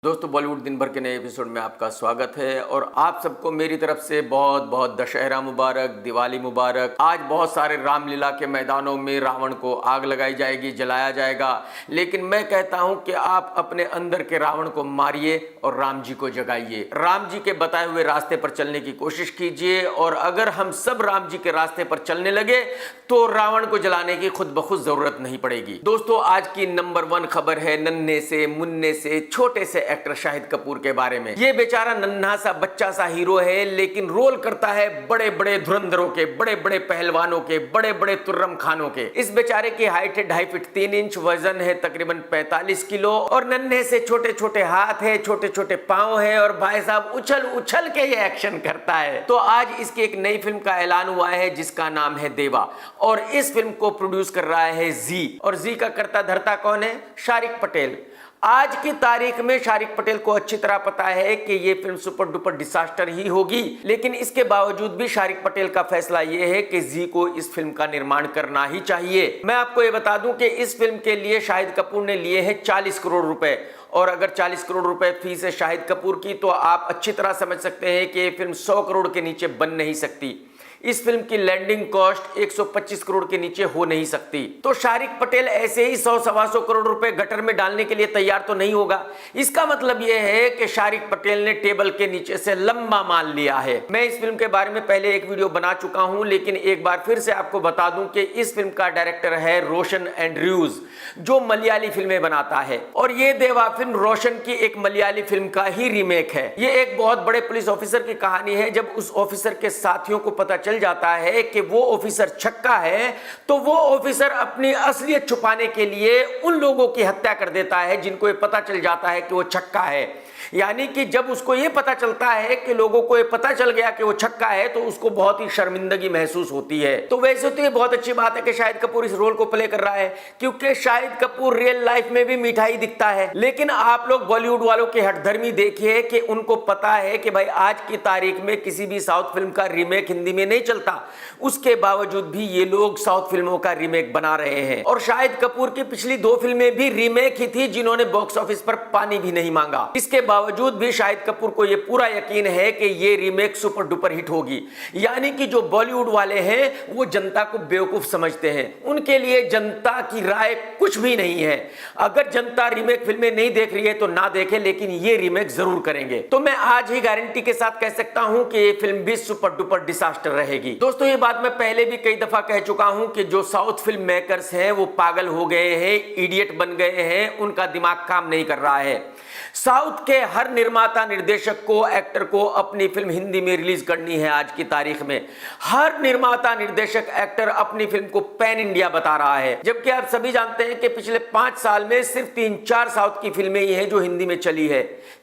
दोस्तों बॉलीवुड दिन भर के नए एपिसोड में आपका स्वागत है और आप सबको मेरी तरफ से बहुत बहुत दशहरा मुबारक, दिवाली मुबारक। आज बहुत सारे रामलीला के मैदानों में रावण को आग लगाई जाएगी, जलाया जाएगा, लेकिन मैं कहता हूं कि आप अपने अंदर के रावण को मारिए और राम जी को जगाइए। राम जी के बताए हुए रास्ते पर चलने की कोशिश कीजिए और अगर हम सब राम जी के रास्ते पर चलने लगे तो रावण को जलाने की खुद ब खुद जरूरत नहीं पड़ेगी। दोस्तों आज की नंबर 1 खबर है नन्हे से मुन्ने से छोटे से एक्टर शाहिद कपूर के बारे में। ये बेचारा नन्हा सा बच्चा सा हीरो है, लेकिन रोल करता है बड़े बड़े धुरंधरों के, बड़े बड़े पहलवानों के, बड़े बड़े तुर्रम खानों के। इस बेचारे की हाइट है 2.5 फीट 3 इंच, वजन है तकरीबन 45 किलो और नन्हे से छोटे छोटे हाथ है, छोटे छोटे पांव है और भाई साहब उछल उछल के ये एक्शन करता है। तो आज इसकी एक नई फिल्म का ऐलान हुआ है जिसका नाम है देवा और इस फिल्म को प्रोड्यूस कर रहा है जी। और जी का करता धरता कौन है? शारिक पटेल। आज की तारीख में शारिक पटेल को अच्छी तरह पता है कि ये फिल्म सुपर डुपर डिजास्टर ही होगी, लेकिन इसके बावजूद भी शारिक पटेल का फैसला ये है कि जी को इस फिल्म का निर्माण करना ही चाहिए। मैं आपको ये बता दूं कि इस फिल्म के लिए शाहिद कपूर ने लिए हैं 40 करोड़ रुपए और अगर 40 करोड़ रुपए फीस है शाहिद कपूर की तो आप अच्छी तरह समझ सकते हैं कि ये फिल्म 100 करोड़ के नीचे बन नहीं सकती। इस फिल्म की लैंडिंग कॉस्ट 125 करोड़ के नीचे हो नहीं सकती। तो शारिक पटेल ऐसे ही 100-125 करोड़ रुपए गटर में डालने के लिए तैयार तो नहीं होगा। इसका मतलब यह है कि शारिक पटेल ने टेबल के नीचे से लंबा माल लिया है। मैं इस फिल्म के बारे में पहले एक वीडियो बना चुका हूं, लेकिन एक बार फिर से आपको बता दूं कि इस फिल्म का डायरेक्टर है रोशन एंड्रयूज, जो मलयाली फिल्में बनाता है और ये देवा फिल्म रोशन की एक मलयाली फिल्म का ही रीमेक है। ये एक बहुत बड़े पुलिस ऑफिसर की कहानी है। जब उस ऑफिसर के साथियों को पता चल जाता है कि वो ऑफिसर छक्का है तो वो ऑफिसर अपनी असलियत छुपाने के लिए उन लोगों की हत्या कर देता है जिनको ये पता चल जाता है कि वो छक्का है। यानी कि जब उसको ये पता चलता है कि लोगों को ये पता चल गया कि वो छक्का है तो उसको बहुत ही शर्मिंदगी महसूस होती है। तो वैसे तो ये बहुत अच्छी बात है कि शाहिद कपूर इस रोल को प्ले कर रहा है, क्योंकि शाहिद कपूर रियल लाइफ में भी मीठा ही दिखता है। लेकिन आप लोग बॉलीवुड वालों की हठधर्मी देखिए कि उनको पता है कि भाई आज की तारीख में किसी भी साउथ फिल्म का रीमेक हिंदी में नहीं चलता, उसके बावजूद भी ये लोग साउथ फिल्मों का रीमेक बना रहे हैं। और शाहिद कपूर की पिछली 2 फिल्में भी रीमेक ही थी जिन्होंने बॉक्स ऑफिस पर पानी भी नहीं मांगा। इसके बावजूद भी शाहिद कपूर को यह पूरा यकीन है कि यह रीमेक सुपर डुपर हिट होगी। यानी कि जो बॉलीवुड वाले हैं वो जनता को बेवकूफ समझते हैं, उनके लिए जनता की राय कुछ भी नहीं है। अगर जनता रीमेक फिल्में नहीं देख रही है तो ना देखे, लेकिन ये रीमेक जरूर करेंगे। तो मैं आज ही गारंटी के साथ कह सकता हूं कि ये फिल्म भी सुपर डुपर डिजास्टर रहेगी। दोस्तों ये बात मैं पहले भी कई दफा कह चुका हूं कि जो साउथ फिल्म मेकर्स हैं वो पागल हो गए हैं, इडियट बन गए हैं, उनका दिमाग काम नहीं कर रहा है। साउथ के हर निर्माता निर्देशक को, एक्टर को अपनी फिल्म हिंदी में रिलीज करनी है। आज की तारीख में हर निर्माता निर्देशक एक्टर अपनी फिल्म को पैन इंडिया बता रहा है, जबकि आप सभी जानते हैं कि पिछले 5 साल में सिर्फ 3-4 साउथ की फिल्में ही हैं जो हिंदी में चली है।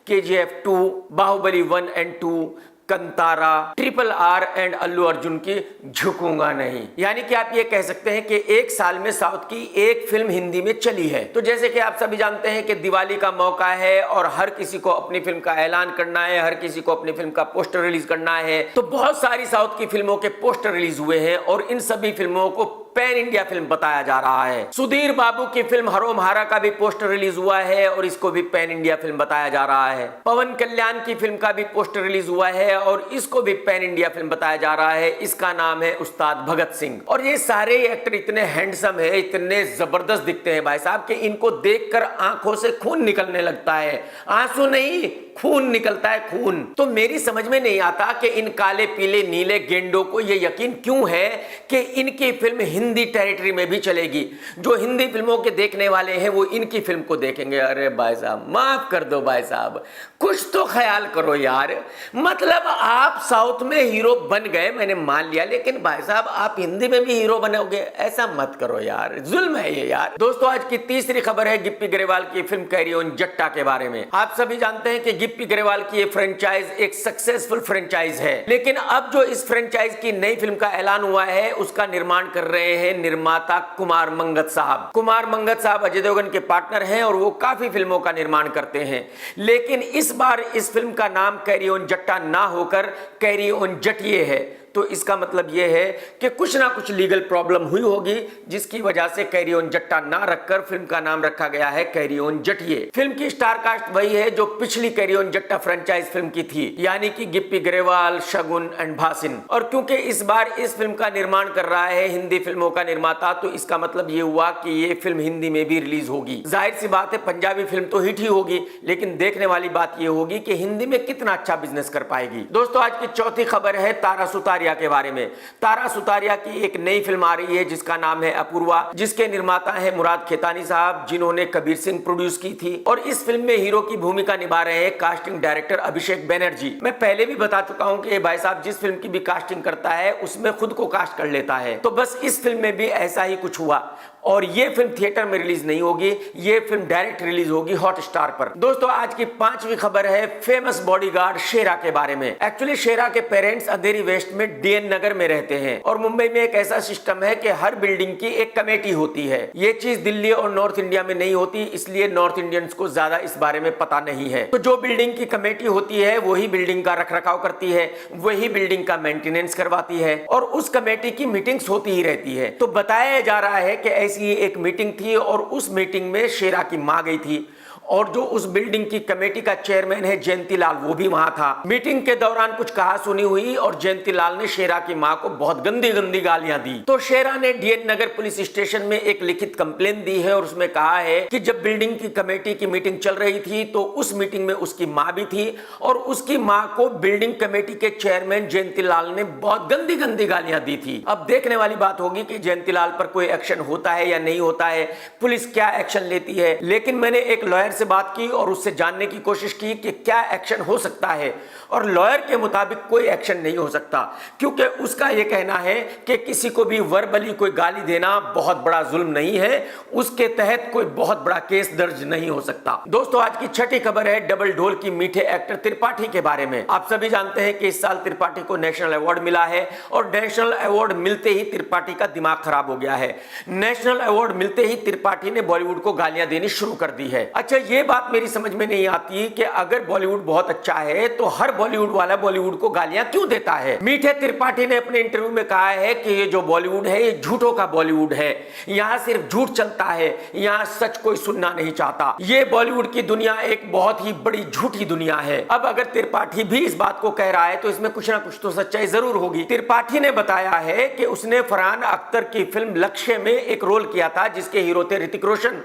KGF 2, बाहुबली 1 और 2, कंतारा, RRR एंड अल्लू अर्जुन की झुकूंगा नहीं। यानी कि आप ये कह सकते हैं कि 1 साल में साउथ की एक फिल्म हिंदी में चली है। तो जैसे कि आप सभी जानते हैं कि दिवाली का मौका है और हर किसी को अपनी फिल्म का ऐलान करना है, हर किसी को अपनी फिल्म का पोस्टर रिलीज करना है। तो बहुत सारी साउथ की फिल्मों के पोस्टर रिलीज हुए हैं और इन सभी फिल्मों को पैन इंडिया फिल्म बताया जा रहा है। सुधीर बाबू की फिल्म हरोम हारा का भी पोस्टर रिलीज हुआ है और इसको भी पैन इंडिया फिल्म बताया जा रहा है। पवन कल्याण की फिल्म का भी पोस्टर रिलीज हुआ है और इसको भी पैन इंडिया फिल्म बताया जा रहा है। इसका नाम है उस्ताद भगत सिंह। और ये सारे एक्टर इतने हैंडसम है, इतने जबरदस्त दिखते हैं भाई साहब कि इनको देखकर आंखों से खून निकलने लगता है। आंसू नहीं, खून निकलता है, खून। तो मेरी समझ में नहीं आता कि इन काले पीले नीले गेंडों को ये यकीन क्यों है कि इनकी फिल्म हिंदी टेरिटरी में भी चलेगी। जो हिंदी फिल्मों के देखने वाले हैं वो इनकी फिल्म को देखेंगे। अरे भाई साहब माफ कर दो भाई साहब, कुछ तो ख्याल करो यार। मतलब आप साउथ में हीरो बन गए, मैंने मान लिया, लेकिन भाई साहब आप हिंदी में भी हीरो बनोगे, ऐसा मत करो यार, जुल्म है ये यार। दोस्तों आज की तीसरी खबर है गिप्पी गरेवाल की फिल्म कैरी ऑन जट्टा के बारे में। आप सभी जानते हैं कि गिप्पी गरेवाल की ये फ्रेंचाइज एक सक्सेसफुल फ्रेंचाइज है, लेकिन अब जो इस फ्रेंचाइज की नई फिल्म का ऐलान हुआ है उसका निर्माण कर रहे हैं निर्माता कुमार मंगत साहब। कुमार मंगत साहब अजय देवगन के पार्टनर हैं और वो काफी फिल्मों का निर्माण करते हैं, लेकिन इस बार इस फिल्म का नाम कैरी ऑन जट्टा ना होकर कैरी ऑन जटिये है। तो इसका मतलब यह है कि कुछ ना कुछ लीगल प्रॉब्लम हुई होगी, जिसकी वजह से कैरी ऑन जट्टा ना रखकर फिल्म का नाम रखा गया है कैरी ऑन जटिये। फिल्म की स्टार कास्ट वही है जो पिछली कैरी ऑन जट्टा फ्रेंचाइज फिल्म की थी, यानी कि गिप्पी ग्रेवाल, शगुन एंड भासिन। और क्योंकि इस बार इस फिल्म का निर्माण कर रहा है हिंदी फिल्मों का निर्माता, तो इसका मतलब ये हुआ कि ये फिल्म हिंदी में भी रिलीज होगी। जाहिर सी बात है पंजाबी फिल्म तो हिट ही होगी, लेकिन देखने वाली बात ये होगी कि हिंदी में कितना अच्छा बिजनेस कर पाएगी। दोस्तों, आज की चौथी खबर है तारा सुतारिया के बारे में। तारा सुतारिया की एक नई फिल्म आ रही है जिसका नाम है अपूर्वा, जिसके निर्माता है मुराद खेतानी साहब, जिन्होंने कबीर सिंह प्रोड्यूस की थी। और इस फिल्म में हीरो की भूमिका निभा रहे हैं कास्टिंग डायरेक्टर अभिषेक बैनर्जी। मैं पहले भी बता चुका हूं कि ये भाई साहब जिस फिल्म की भी कास्टिंग करता है उसमें खुद को कास्ट कर लेता है, तो बस इस फिल्म में भी ऐसा ही कुछ हुआ। और ये फिल्म थिएटर में रिलीज नहीं होगी, ये फिल्म डायरेक्ट रिलीज होगी हॉटस्टार पर। दोस्तों, आज की पांचवी खबर है फेमस बॉडीगार्ड शेरा के बारे में। एक्चुअली शेरा के पेरेंट्स अंधेरी वेस्ट में डीएन नगर में रहते हैं और मुंबई में एक ऐसा सिस्टम है कि हर बिल्डिंग की एक कमेटी होती है। ये चीज दिल्ली और नॉर्थ इंडिया में नहीं होती, इसलिए नॉर्थ इंडियंस को ज्यादा इस बारे में पता नहीं है। तो जो बिल्डिंग की कमेटी होती है वही बिल्डिंग का रखरखाव करती है, वही बिल्डिंग का मेंटेनेंस करवाती है और उस कमेटी की मीटिंग्स होती ही रहती है। तो बताया जा रहा है कि ऐसी एक मीटिंग थी और उस मीटिंग में शेरा की मां गई थी और जो उस बिल्डिंग की कमेटी का चेयरमैन है जयंती लाल, वो भी वहां था। मीटिंग के दौरान कुछ कहा सुनी हुई और जयंती लाल ने शेरा की मां को बहुत गंदी गंदी गालियां दी। तो शेरा ने डीएन नगर पुलिस स्टेशन में एक लिखित कंप्लेन दी है और उसमें कहा है कि जब बिल्डिंग की कमेटी की मीटिंग चल रही थी तो उस मीटिंग में उसकी मां भी थी और उसकी मां को बिल्डिंग कमेटी के चेयरमैन जयंती लाल ने बहुत गंदी गंदी गालियां दी थी। अब देखने वाली बात होगी कि जयंती लाल पर कोई एक्शन होता है या नहीं होता है, पुलिस क्या एक्शन लेती है। लेकिन मैंने एक लॉयर से बात की और उससे जानने की कोशिश की कि क्या एक्शन हो सकता है, और लॉयर के मुताबिक कोई एक्शन नहीं हो सकता, क्योंकि उसका यह कहना है कि किसी को भी वर्बली कोई गाली देना बहुत बड़ा जुल्म नहीं है, उसके तहत कोई बहुत बड़ा केस दर्ज नहीं हो सकता। दोस्तों, आज की छठी खबर है डबल ढोल की मीठे एक्टर त्रिपाठी के बारे में। आप सभी जानते हैं कि इस साल त्रिपाठी को नेशनल अवार्ड मिला है और नेशनल अवार्ड मिलते ही त्रिपाठी का दिमाग खराब हो गया है। नेशनल अवार्ड मिलते ही त्रिपाठी ने बॉलीवुड को गालियां देनी शुरू कर दी है। अच्छा, ये बात मेरी समझ में नहीं आती कि अगर बॉलीवुड बहुत अच्छा है तो हर बॉलीवुड वाला बॉलीवुड को गालियां क्यों देता है। मीठे त्रिपाठी ने अपने इंटरव्यू में कहा है कि ये जो बॉलीवुड है ये झूठों का बॉलीवुड है, यहां सिर्फ झूठ चलता है, यहां सच कोई सुनना नहीं चाहता। ये बॉलीवुड की दुनिया एक बहुत ही बड़ी झूठी दुनिया है। अब अगर त्रिपाठी भी इस बात को कह रहा है तो इसमें कुछ ना कुछ तो सच्चाई जरूर होगी। त्रिपाठी ने बताया है कि उसने फरहान अख्तर की फिल्म लक्ष्य में एक रोल किया था जिसके हीरो थे ऋतिक रोशन,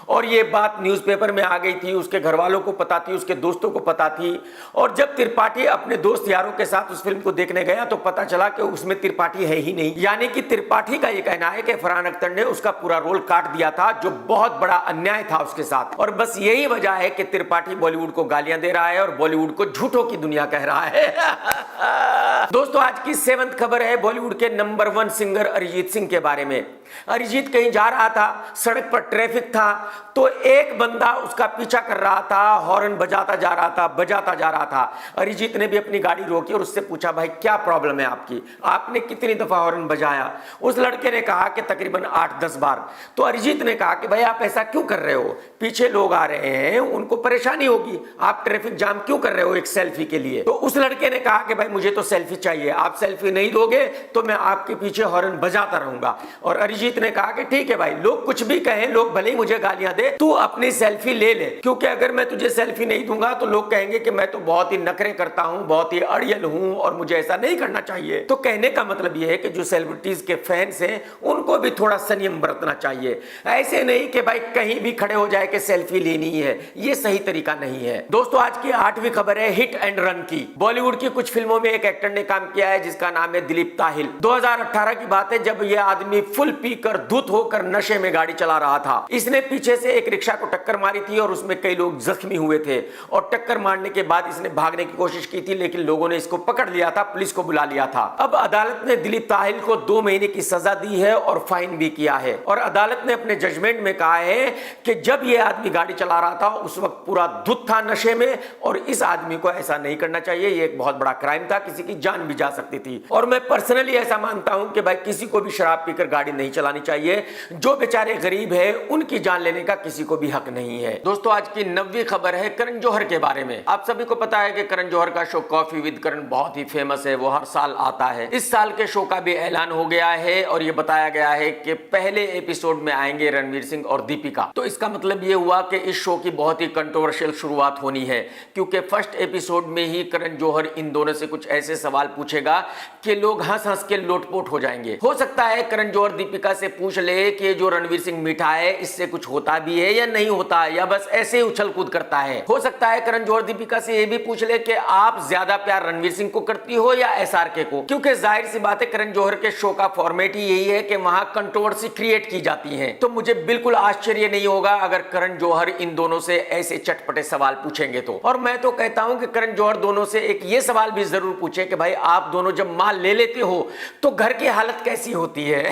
और ये बात न्यूज़पेपर में आ गई थी, उसके घर वालों को पता थी, उसके दोस्तों को पता थी। और जब त्रिपाठी अपने दोस्त यारों के साथ उस फिल्म को देखने गया तो पता चला कि उसमें त्रिपाठी है ही नहीं। यानी कि त्रिपाठी का ये कहना है कि फरहान अख्तर ने उसका पूरा रोल काट दिया था, जो बहुत बड़ा अन्याय था उसके साथ। और बस यही वजह है कि त्रिपाठी बॉलीवुड को गालियां दे रहा है और बॉलीवुड को झूठों की दुनिया कह रहा है। दोस्तों, आज की 7th खबर है बॉलीवुड के नंबर 1 सिंगर अरिजीत सिंह के बारे में। अरिजीत कहीं जा रहा था, सड़क पर ट्रैफिक था, तो एक बंदा उसका पीछा कर रहा था, हॉर्न बजाता जा रहा था। अरिजीत ने भी अपनी गाड़ी रोकी और उससे पूछा, भाई क्या प्रॉब्लम है आपकी, आपने कितनी दफा हॉर्न बजाया। उस लड़के ने कहा कि तकरीबन 8-10 बार। तो अरिजीत ने कहा कि भाई आप ऐसा क्यों कर रहे हो, पीछे लोग आ रहे हैं, उनको परेशानी होगी, आप ट्रैफिक जाम क्यों कर रहे हो एक सेल्फी के लिए। तो उस लड़के ने कहा कि भाई मुझे तो सेल्फी चाहिए, आप सेल्फी नहीं दोगे तो मैं आपके पीछे हॉर्न बजाता रहूंगा। और अरिजीत ने कहा कि ठीक है भाई, लोग कुछ भी कहें, लोग भले ही मुझे गालियां दे, तू अपनी सेल्फी ले ले, क्योंकि अगर मैं तुझे सेल्फी नहीं दूंगा तो लोग कहेंगे कि मैं तो बहुत ही नखरे करता हूं, बहुत ही अड़ियल हूं और मुझे ऐसा नहीं करना चाहिए। तो कहने का मतलब यह है कि जो सेलिब्रिटीज के फैंस हैं उनको भी थोड़ा संयम बरतना चाहिए। ऐसे नहीं कि भाई कहीं भी खड़े हो जाए कि सेल्फी लेनी है, ये सही तरीका नहीं है। दोस्तों, आज की 8वीं खबर है हिट एंड रन की। बॉलीवुड की कुछ फिल्मों में एक एक्टर ने काम किया है जिसका नाम है दिलीप ताहिल। 2018 की बात है जब यह आदमी फुल पीकर धुत होकर नशे में गाड़ी चला रहा था। इसने पीछे से एक रिक्शा को टक्कर मारी थी और उसमें कई लोग जख्मी हुए थे और टक्कर मारने के बाद इसने भागने की कोशिश की थी, लेकिन लोगों ने इसको पकड़ लिया था, पुलिस को बुला लिया था। अब अदालत ने दिलीप ताहिल को 2 महीने की सजा दी है और फाइन भी किया है। और अदालत ने अपने जजमेंट में कहा है कि जब यह आदमी गाड़ी चला रहा था उस वक्त पूरा धुत था नशे में और इस आदमी को ऐसा नहीं करना चाहिए। यह एक बहुत बड़ा क्राइम था, किसी की जान भी जा सकती थी। और मैं पर्सनली ऐसा मानता हूं कि भाई किसी को भी शराब पीकर गाड़ी नहीं चलानी चाहिए। जो बेचारे गरीब है उनकी जान लेने करने का किसी को भी हक नहीं है। दोस्तों आज की 9वीं खबर है करण जौहर के बारे में। आप सभी को पता है कि करण जौहर का शो कॉफी विद करण बहुत ही फेमस है, वो हर साल आता है। इस साल के शो का भी ऐलान हो गया है और ये बताया गया है कि पहले एपिसोड में आएंगे रणवीर सिंह और दीपिका। तो इसका मतलब ये हुआ कि इस शो की बहुत ही कंट्रोवर्शियल शुरुआत होनी है, क्योंकि फर्स्ट एपिसोड में ही करण जौहर इन दोनों से कुछ ऐसे सवाल पूछेगा कि लोग हंस हंस के लोटपोट हो जाएंगे। हो सकता है करण जौहर दीपिका से पूछ ले कि जो रणवीर सिंह मीठा है इससे कुछ होता भी है या नहीं होता, या बस ऐसे ही उछल कूद करता है। हो सकता है करण जौहर दीपिका से यह भी पूछ ले कि आप ज्यादा प्यार रणवीर सिंह को करती हो या एसआरके को, क्योंकि जाहिर सी बात है करण जौहर के शो का फॉर्मेट ही यही है कि वहां कंट्रोवर्सी क्रिएट की जाती है। तो मुझे बिल्कुल आश्चर्य नहीं होगा अगर करण जौहर इन दोनों से ऐसे चटपटे सवाल पूछेंगे तो। और मैं तो कहता हूं कि करण जौहर दोनों से एक ये सवाल भी जरूर पूछे कि भाई आप दोनों जब माल ले लेते हो तो घर की हालत कैसी होती है।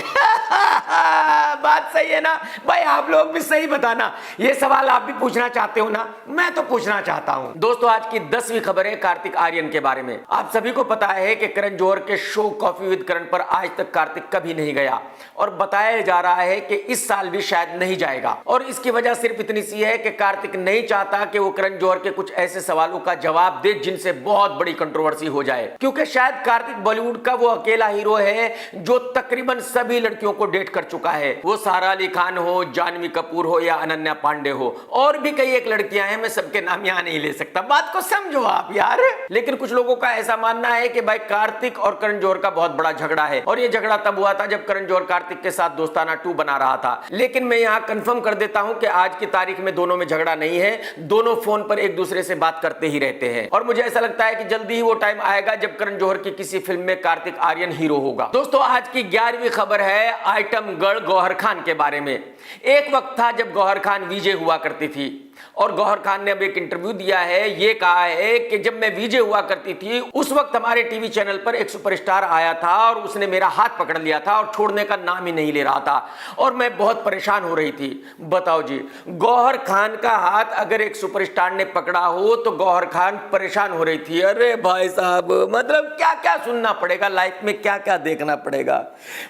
बात सही है ना भाई, आप लोग भी सही बताना, ये सवाल आप भी पूछना चाहते हो ना, मैं तो पूछना चाहता हूं। दोस्तों आज की 10वीं खबर है कार्तिक आर्यन के बारे में। आप सभी को पता है कि करण जौहर के शो कॉफी विद करण पर आज तक कार्तिक कभी नहीं गया और बताया जा रहा है कि इस साल भी शायद नहीं जाएगा। और इसकी वजह सिर्फ इतनी सी है कि कार्तिक नहीं चाहता कि वो करण जौहर के कुछ ऐसे सवालों का जवाब दे जिनसे बहुत बड़ी कंट्रोवर्सी हो जाए, क्योंकि शायद कार्तिक बॉलीवुड का वो अकेला हीरो है जो तकरीबन सभी लड़कियों को डेट कर चुका है। वो सारा अली खान हो, जानवी कपूर हो या अनन्या पांडे हो, और भी कई एक लड़कियां हैं, मैं सबके नाम यहां नहीं ले सकता, बात को समझो आप यार। लेकिन कुछ लोगों का ऐसा मानना है कि भाई कार्तिक और करण जौहर का बहुत बड़ा झगड़ा है, और ये झगड़ा तब हुआ था जब करण जौहर कार्तिक के साथ दोस्ताना 2 बना रहा था। लेकिन मैं यहां कंफर्म कर देता हूं कि आज की तारीख में दोनों में झगड़ा नहीं है, दोनों फोन पर एक दूसरे से बात करते ही रहते हैं। और मुझे ऐसा लगता है कि जल्दी ही वो टाइम आएगा जब करण जौहर की किसी फिल्म में कार्तिक आर्यन हीरो होगा। दोस्तों आज की 11वीं खबर है आइटम गर्ल गौहर खान के बारे में। एक वक्त था जब गौहर खान वीजे हुआ करती थी, और गौहर खान ने अब एक इंटरव्यू दिया है, ये कहा है कि जब मैं वीजे हुआ करती थी उस वक्त हमारे टीवी चैनल पर एक सुपरस्टार आया था और उसने मेरा हाथ पकड़ लिया था और छोड़ने का नाम ही नहीं ले रहा था और मैं बहुत परेशान हो रही थी। बताओ जी, गौहर खान का हाथ अगर एक सुपरस्टार ने पकड़ा हो तो गौहर खान परेशान हो रही थी। अरे भाई साहब, मतलब क्या क्या सुनना पड़ेगा लाइफ में, क्या क्या देखना पड़ेगा।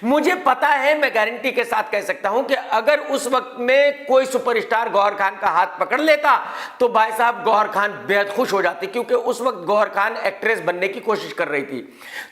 मुझे पता है, मैं गारंटी के साथ कह सकता हूं कि अगर उस वक्त में कोई सुपरस्टार गौहर खान का हाथ पकड़ लेता तो भाई साहब गौहर खान बेहद खुश हो जाती, क्योंकि उस वक्त गौहर खान एक्ट्रेस बनने की कोशिश कर रही थी।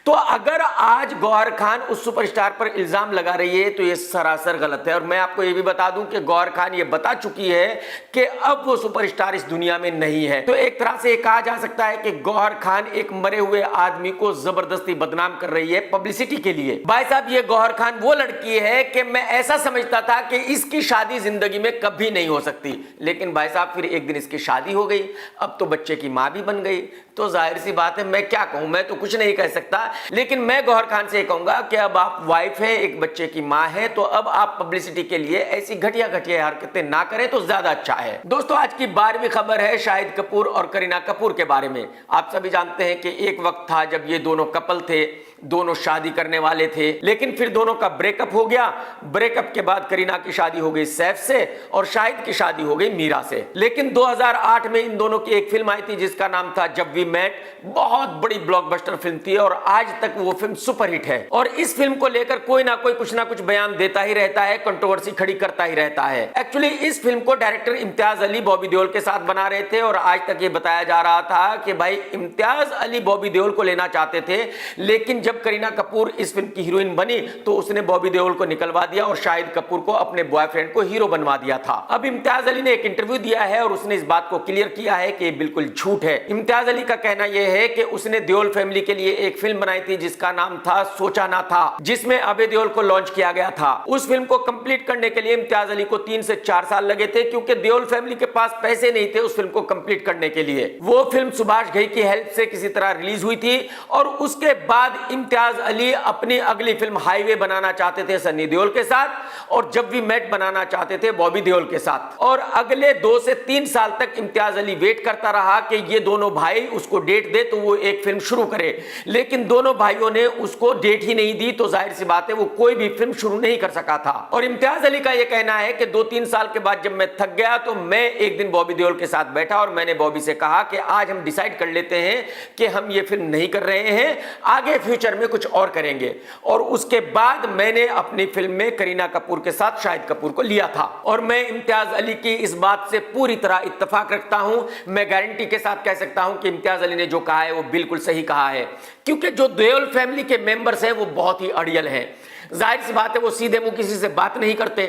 तो अगर आज गौहर खान उस सुपरस्टार पर इल्जाम लगा रही है तो यह सरासर गलत है। और मैं आपको यह भी बता दूं कि गौहर खान यह बता चुकी है कि अब वो सुपरस्टार इस दुनिया में नहीं है। तो एक तरह से कहा जा सकता है कि गौहर खान एक मरे हुए आदमी को जबरदस्ती बदनाम कर रही है पब्लिसिटी के लिए। भाई साहब, ये गौहर खान वो लड़की है कि मैं ऐसा समझता था कि इसकी शादी जिंदगी में कभी नहीं हो सकती, लेकिन भाई साहब फिर एक दिन इसकी शादी हो गई, अब तो बच्चे की मां भी बन गई। तो जाहिर सी बात है, मैं क्या कहूं, मैं तो कुछ नहीं कह सकता, लेकिन मैं गौहर खान से कहूंगा कि अब आप वाइफ हैं, एक बच्चे की मां है, तो अब आप पब्लिसिटी के लिए ऐसी घटिया घटिया हरकतें ना करें तो ज्यादा अच्छा है। दोस्तों आज की 12वीं खबर है शाहिद कपूर और करीना कपूर के बारे में। आप सभी जानते हैं कि एक वक्त था जब ये दोनों कपल थे, दोनों शादी करने वाले थे, लेकिन फिर दोनों का ब्रेकअप हो गया। ब्रेकअप के बाद करीना की शादी हो गई सैफ से और शाहिद की शादी हो गई मीरा से। लेकिन 2008 में इन दोनों की एक फिल्म आई थी जिसका नाम था जब वी मेट। बहुत बड़ी ब्लॉकबस्टर फिल्म थी और आज तक वो फिल्म सुपरहिट है। और इस फिल्म को लेकर कोई ना कोई कुछ ना कुछ बयान देता ही रहता है, कंट्रोवर्सी खड़ी करता ही रहता है। एक्चुअली इस फिल्म को डायरेक्टर इम्तियाज अली बॉबी देओल के साथ बना रहे थे और आज तक ये बताया जा रहा था कि भाई इम्तियाज अली बॉबी देओल को लेना चाहते थे, लेकिन जब करीना कपूर इस फिल्म की हीरोइन बनी तो उसने बॉबी देओल को निकलवा दिया और शाहिद कपूर को अपने बॉयफ्रेंड को हीरो बनवा दिया था। अब इम्तियाज अली ने एक इंटरव्यू दिया है और उसने इस बात को क्लियर किया है कि बिल्कुल झूठ है। इम्तियाज अली का कहना यह है कि उसने देओल फैमिली के लिए एक फिल्म बनाई थी जिसका नाम था सोचा ना था, जिसमें अभय देओल को लॉन्च किया गया था। उस फिल्म को कंप्लीट करने के लिए इम्तियाज अली को 3 से 4 साल लगे थे, क्योंकि देओल फैमिली के पास पैसे नहीं थे उस फिल्म को कंप्लीट करने के लिए। वो फिल्म सुभाष घई की हेल्प से किसी तरह रिलीज हुई थी और उसके बाद इम्तियाज अली अपनी अगली फिल्म हाईवे बनाना चाहते थे सन्नी देओल के साथ और जब वी मेट बनाना चाहते थे बॉबी देओल के साथ। और अगले 2 से 3 साल तक इम्तियाज अली वेट करता रहा कि ये दोनों भाई उसको डेट दे तो वो एक फिल्म शुरू करे, लेकिन दोनों भाइयों ने उसको डेट ही नहीं दी, तो जाहिर सी बात है वो कोई भी फिल्म शुरू नहीं कर सका था। और इम्तियाज अली का यह कहना है कि 2-3 साल के बाद जब मैं थक गया तो मैं एक दिन बॉबी देओल के साथ बैठा और मैंने बॉबी से कहा कि आज हम डिसाइड कर लेते हैं कि हम ये फिल्म नहीं कर रहे हैं, आगे फ्यूचर फ्यूचर में कुछ और करेंगे। और उसके बाद मैंने अपनी फिल्म में करीना कपूर के साथ शाहिद कपूर को लिया था। और मैं इम्तियाज अली की इस बात से पूरी तरह इत्तेफाक रखता हूं। मैं गारंटी के साथ कह सकता हूं कि इम्तियाज अली ने जो कहा है वो बिल्कुल सही कहा है, क्योंकि जो देओल फैमिली के मेंबर्स हैं वो बहुत ही अड़ियल हैं। जाहिर सी बात है, वो सीधे मुंह किसी से बात नहीं करते,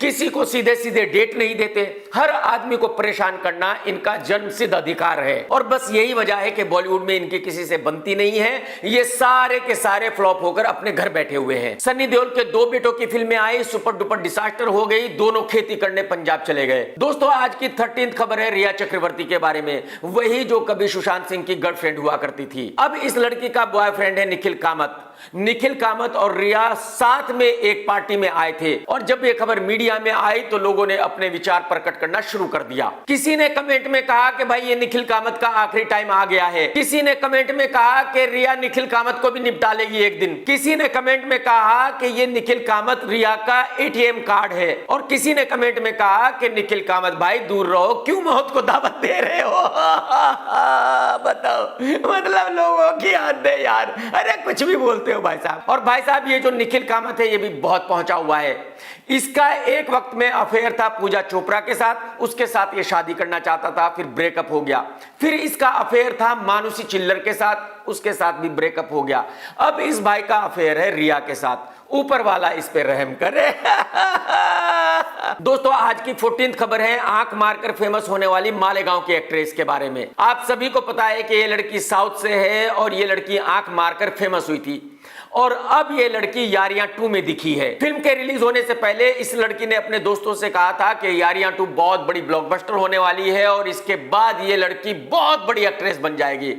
किसी को सीधे सीधे डेट नहीं देते। हर आदमी को परेशान करना इनका जन्मसिद्ध अधिकार है। और बस यही वजह है कि बॉलीवुड में इनकी किसी से बनती नहीं है। ये सारे के सारे फ्लॉप होकर अपने घर बैठे हुए हैं। सनी देओल के 2 बेटों की फिल्में आई, सुपर डुपर डिजास्टर हो गई, दोनों खेती करने पंजाब चले गए। दोस्तों, आज की 13th खबर है रिया चक्रवर्ती के बारे में, वही जो कभी सुशांत सिंह की गर्लफ्रेंड हुआ करती थी। अब इस लड़की का बॉयफ्रेंड है निखिल कामत। निखिल कामत और रिया साथ में एक पार्टी में आए थे, और जब ये खबर मीडिया में आई तो लोगों ने अपने विचार प्रकट करना शुरू कर दिया। किसी ने कमेंट में कहा कि भाई ये निखिल कामत का आखिरी टाइम आ गया है। किसी ने कमेंट में कहा कि रिया निखिल कामत को भी निपटा लेगी एक दिन। किसी ने कमेंट में कहा कि ये निखिल कामत रिया का ATM कार्ड है। और किसी ने कमेंट में कहा कि निखिल कामत भाई दूर रहो, क्यों मौत को दावत दे रहे हो। बताओ, मतलब लोगों की हद है यार। अरे कुछ भी बोलते हो भाई साहब। और भाई साहब, ये जो निखिल कामत है ये भी बहुत पहुंचा हुआ है। इसका एक वक्त में अफेयर था पूजा चोपड़ा के साथ, उसके साथ ये शादी करना चाहता था, फिर ब्रेकअप हो गया। फिर इसका अफेयर था मानुषी चिल्लर के साथ, उसके साथ भी ब्रेकअप हो गया। अब इस भाई का अफेयर है रिया के साथ। ऊपर वाला इस पे रहम करे। दोस्तों, आज की 14th खबर है आंख मारकर फेमस होने वाली मालेगांव की एक्ट्रेस के बारे में। आप सभी को पता है कि ये लड़की साउथ से है और ये लड़की आंख मारकर फेमस हुई थी, और अब ये लड़की यारियां 2 में दिखी है। फिल्म के रिलीज होने से पहले इस लड़की ने अपने दोस्तों से कहा था कि यारियां 2 बहुत बड़ी ब्लॉकबस्टर होने वाली है और इसके बाद ये लड़की बहुत बड़ी एक्ट्रेस बन जाएगी।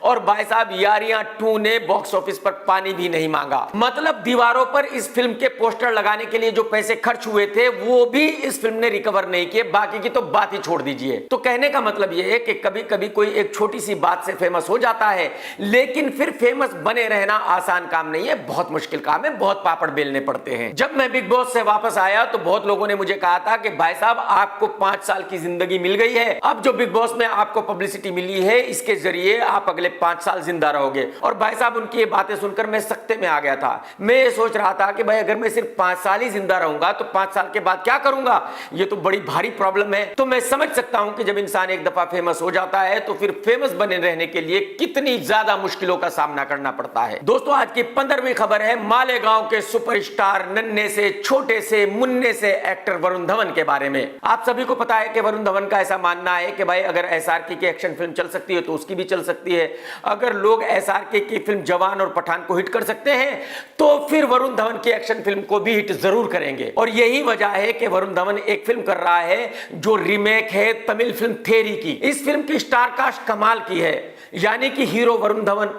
और भाई साहब, यारियां 2 ने बॉक्स ऑफिस पर पानी भी नहीं मांगा। मतलब दीवारों पर इस फिल्म के पोस्टर लगाने के लिए जो पैसे खर्च हुए थे वो भी इस फिल्म ने रिकवर नहीं किए, बाकी की तो बात ही छोड़ दीजिए। तो कहने का मतलब यह है कि कभी कभी कोई एक छोटी सी बात से फेमस हो जाता है, लेकिन फिर फेमस बने रहना आसान काम नहीं है, बहुत मुश्किल काम है, बहुत पापड़ बेलने पड़ते हैं। जब मैं बिग बॉस से वापस आया तो बहुत लोगों ने मुझे कहा था कि भाई साहब आपको 5 साल की जिंदगी मिल गई है, अब जो बिग बॉस में आपको पब्लिसिटी मिली है इसके जरिए आप अगले 5 साल जिंदा रहोगे। और भाई साहब, उनकी ये बातें सुनकर मैं सख्ते में आ गया था। मैं ये सोच रहा था कि भाई अगर मैं सिर्फ 5 साल ही जिंदा रहूंगा तो 5 साल के बाद क्या करूंगा, ये तो बड़ी भारी प्रॉब्लम है। तो मैं समझ सकता हूं कि जब इंसान एक दफा फेमस हो जाता है तो फिर फेमस बने रहने के लिए कितनी ज्यादा मुश्किलों का सामना करना पड़ता है। दोस्तों, आज की 15वीं खबर है मालेगांव के सुपरस्टार, नन्हे से छोटे से मुन्ने से एक्टर वरुण धवन के बारे में। आप सभी को पता है कि वरुण धवन का ऐसा मानना है कि भाई अगर SRK की एक्शन फिल्म चल सकती है तो उसकी भी चल सकती है। अगर लोग SRK की फिल्म जवान और पठान को हिट कर सकते हैं तो फिर वरुण धवन की एक्शन फिल्म को भी हिट जरूर करेंगे। और यही वजह है कि वरुण धवन एक फिल्म कर रहा है जो रीमेक है तमिल फिल्म थेरी की। इस फिल्म की स्टार कास्ट कमाल की है, यानी कि हीरो वरुण धवन,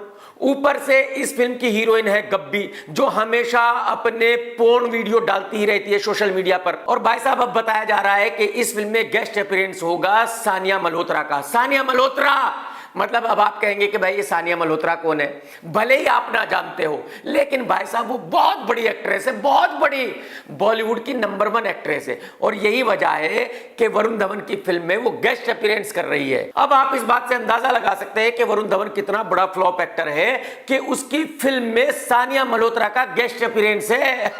ऊपर से इस फिल्म की हीरोइन है गब्बी, जो हमेशा अपने पोर्न वीडियो डालती ही रहती है सोशल मीडिया पर। और भाई साहब, अब बताया जा रहा है कि इस फिल्म में गेस्ट अपीयरेंस होगा सानिया मल्होत्रा का। सानिया मल्होत्रा, मतलब अब आप कहेंगे कि भाई ये सानिया मल्होत्रा कौन है। भले ही आप ना जानते हो, लेकिन भाई साहब वो बहुत बड़ी एक्ट्रेस है, बहुत बड़ी, बॉलीवुड की नंबर 1 एक्ट्रेस है। और यही वजह है कि वरुण धवन की फिल्म में वो गेस्ट अपीयरेंस कर रही है। अब आप इस बात से अंदाजा लगा सकते हैं कि वरुण धवन कितना बड़ा फ्लॉप एक्टर है कि उसकी फिल्म में सानिया मल्होत्रा का गेस्ट अपीयरेंस है।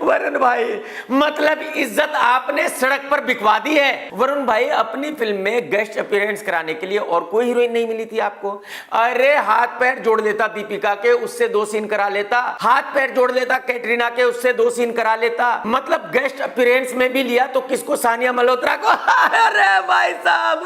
वरुण भाई, मतलब इज्जत आपने सड़क पर बिकवा दी है। वरुण भाई, अपनी फिल्म में गेस्ट अपीयरेंस कराने के लिए और कोई हीरोइन नहीं मिली थी आपको? अरे हाथ पैर जोड़ लेता दीपिका के, उससे 2 सीन करा लेता। हाथ पैर जोड़ लेता कैटरीना के, उससे 2 सीन करा लेता। मतलब गेस्ट अपीयरेंस में भी लिया तो किसको? सानिया मल्होत्रा को। अरे भाई साहब,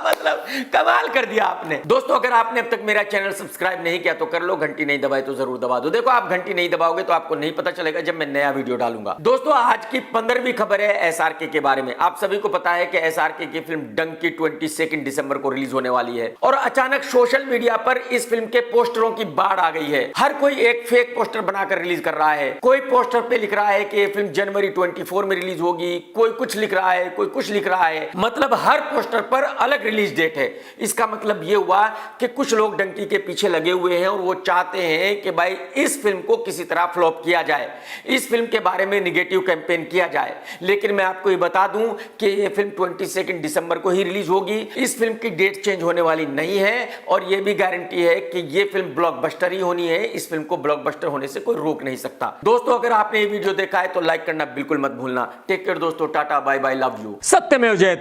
मतलब कमाल कर दिया आपने। दोस्तों, अगर आपने अब तक मेरा चैनल सब्सक्राइब नहीं किया तो कर लो, घंटी नहीं दबाई तो जरूर दबा दो। देखो, आप घंटी नहीं दबाओगे तो आपको नहीं पता चलेगा जब मैं नया वीडियो डालूंगा। दोस्तों, आज की 15वीं खबर है SRK के बारे में। आप सभी को पता है कि SRK की फिल्म डंकी 22 दिसंबर को रिलीज होने वाली है, और अचानक सोशल मीडिया पर इस फिल्म के पोस्टरों की बाढ़ आ गई है। हर कोई एक फेक पोस्टर बनाकर रिलीज कर रहा है। कोई पोस्टर पे लिख रहा है कि ये फिल्म जनवरी 24 में रिलीज होगी, कोई कुछ लिख रहा है, कोई कुछ लिख रहा है। मतलब हर पोस्टर पर अलग रिलीज डेट है। इसका मतलब ये हुआ कि कुछ लोग डंकी के पीछे लगे हुए हैं और वो चाहते हैं कि भाई इस फिल्म को किसी तरह फ्लॉप किया जाए, इस फिल्म के बारे में निगेटिव कैंपेन किया जाए। लेकिन मैं आपको ये बता दूं कि ये फिल्म 22 दिसंबर को ही रिलीज होगी, इस फिल्म की डेट चेंज होने वाली नहीं है और यह भी गारंटी है कि यह फिल्म ब्लॉकबस्टर ही होनी है। इस फिल्म को ब्लॉकबस्टर होने से कोई रोक नहीं सकता। दोस्तों, अगर आपने ये वीडियो देखा है तो लाइक करना बिल्कुल मत भूलना। टेक केयर दोस्तों, tata bye bye, love you. सत्यमेव जयते।